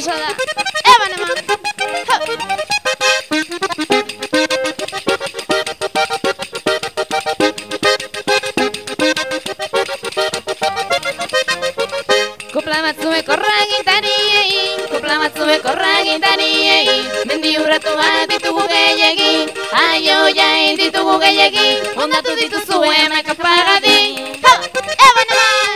pasada. Eban eman. Kopla batzuek horragintariei, kopla batzuek horragintariei, mendi urratuak ditugu gehiegi, aioiain ditugu gehiegi, ondatu dituzu emak apagadi. Eban eman!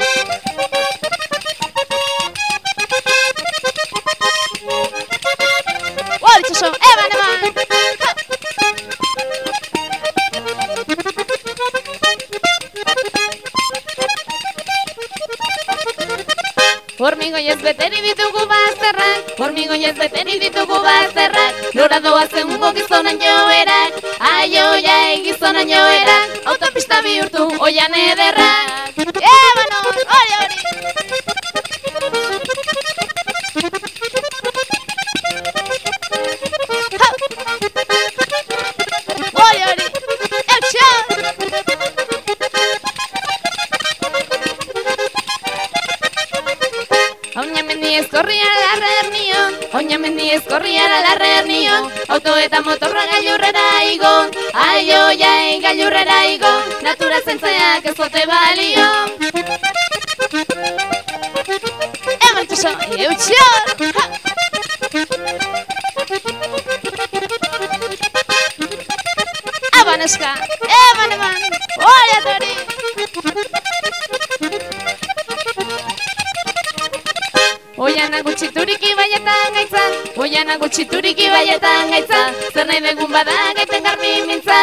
Itxaso, eban eman! Hormigoiez beteri ditugu bazterrak, hormigoiez beteri ditugu bazterrak, nora doazen ungo gizonan joerak, aioiai gizonan joerak, autopista bihurtu oian ederrak. Ebanon, hori hori! Hori hori! Eutxan! Oinamendi ezkorriara larrer nion, oinamendi ezkorriara larrer nion, auto eta motorra gailurrera igo, aioiai gailurrera igo, natura zentzeak ez zote balio. Eman txoso, eutxion! Eban eska, eban eman, hori atori! Oianak gutxiturik ibaietan gaitza, oianak gutxiturik ibaietan gaitza, zer nahi begun bada gaiten garbi mintza,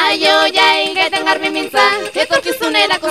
aioiai gaiten garbi mintza, etorkizunerako